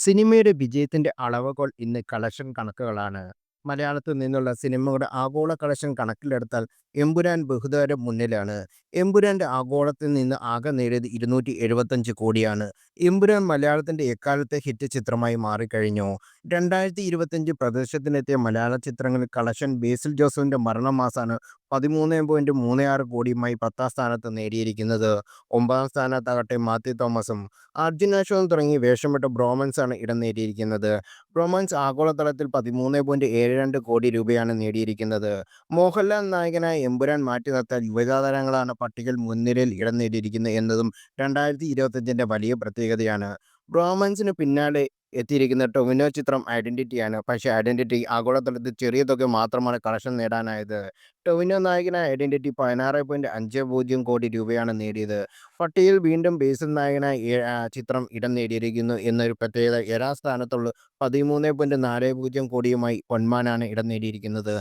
സിനിമയുടെ വിജയത്തിന്റെ അളവുകോൽ ഇന്ന് കളക്ഷൻ കണക്കുകളാണ്. മലയാളത്തിൽ നിന്നുള്ള സിനിമകളുടെ ആഗോള കളക്ഷൻ കണക്കിലെടുത്താൽ എമ്പുരാൻ ബഹുദൂരം മുന്നിലാണ്. എമ്പുരാന്റെ ആഗോളത്തിൽ നിന്ന് ആകെ നേടിയത് 275 കോടിയാണ്. എമ്പുരാൻ മലയാളത്തിന്റെ എക്കാലത്തെ ഹിറ്റ് ചിത്രമായി മാറിക്കഴിഞ്ഞു. 2025 പ്രദർശനത്തിനെത്തിയ മലയാള ചിത്രങ്ങളിൽ കളക്ഷൻ ബേസിൽ ജോസഫിന്റെ മരണമാസാണ് 13.36 കോടിയുമായി 10ാം സ്ഥാനത്ത് നേടിയിരിക്കുന്നത്. 9ാം സ്ഥാനത്താകട്ടെ മാത്യു തോമസും അർജുൻ അശോകൻ തുടങ്ങി വേഷമിട്ട ബ്രോമൻസാണ് ഇടം നേടിയിരിക്കുന്നത്. ബ്രോമൻസ് ആഗോളതലത്തിൽ 13.72 കോടി രൂപയാണ് നേടിയിരിക്കുന്നത്. മോഹൻലാൽ നായകനായ എമ്പുരാൻ മാറ്റി നിർത്തിയാൽ യുവതാരങ്ങളാണ് പട്ടികയിൽ മുൻനിരയിൽ ഇടം നേടിയിരിക്കുന്നത് എന്നതും 2025ന്റെ വലിയ പ്രത്യേകതയാണ്. ബ്രോമൻസിന് പിന്നാലെ എത്തിയിരിക്കുന്ന ടൊവിനോ ചിത്രം ഐഡന്റിറ്റിയാണ്. പക്ഷേ ഐഡന്റിറ്റി ആഗോളതലത്തിൽ ചെറിയ തുക മാത്രമാണ് കളക്ഷൻ നേടാനായത്. ടൊവിനോ നായകനായ ഐഡന്റിറ്റി 16.50 കോടി രൂപയാണ് നേടിയത്. പട്ടികയിൽ വീണ്ടും ബേസിൽ നായകനായ ചിത്രം ഇടം നേടിയിരിക്കുന്നു എന്നൊരു പ്രത്യേകത. 7ാം സ്ഥാനത്തുള്ള 13.40 കോടിയുമായി പൊന്മാനാണ് ഇടം നേടിയിരിക്കുന്നത്.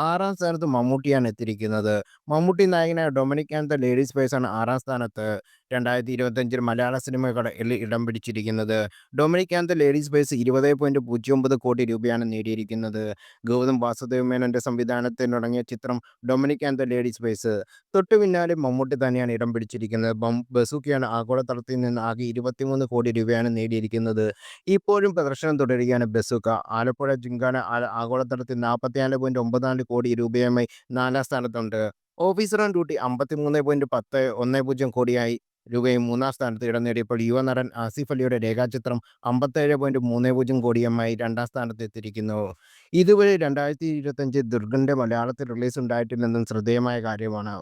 6ാം സ്ഥാനത്ത് മമ്മൂട്ടിയാണ് എത്തിയിരിക്കുന്നത്. മമ്മൂട്ടി നായകനായ ഡൊമിനിക് ആൻഡ് ദ ലേഡീസ് ബോയ്സാണ് 6ാം സ്ഥാനത്ത് 2025 മലയാള സിനിമകളിൽ ഇടം പിടിച്ചിരിക്കുന്നത്. Dominic and the ladies purse 20.09 കോടി രൂപയാണ് നേടിയിരിക്കുന്നത്. ഗൗതം വാസുദേവ് മേനോന്റെ സംവിധാനത്തിൽ തുടങ്ങിയ ചിത്രം Dominic and the ladies boys. തൊട്ടു പിന്നാലെ മമ്മൂട്ടി തന്നെയാണ് ഇടം പിടിച്ചിരിക്കുന്നത്. ബസൂക്കയാണ് ആഗോളതലത്തിൽ നിന്ന് ആകെ 23 കോടി രൂപയാണ് നേടിയിരിക്കുന്നത്. ഇപ്പോഴും പ്രദർശനം തുടരുകയാണ് ബസൂക്ക. ആലപ്പുഴ ജിങ്കാന ആഗോളതലത്തിൽ 44.94 കോടി രൂപയുമായി 4ാം സ്ഥാനത്തുണ്ട്. ഓഫീസർ ഓൺ ഡ്യൂട്ടി 53.10 കോടിയായി രൂപയും 3ാം സ്ഥാനത്ത് ഇടം നേടിയപ്പോൾ യുവനടൻ ആസിഫ് അലിയുടെ രേഖാചിത്രം 57.30 കോടിയുമായി 2ാം സ്ഥാനത്ത് എത്തിയിരിക്കുന്നു. ഇതുവരെ 2025 ദുർഗന്റെ മലയാളത്തിൽ റിലീസ് ഉണ്ടായിട്ടില്ലെന്നതും ശ്രദ്ധേയമായ കാര്യമാണ്.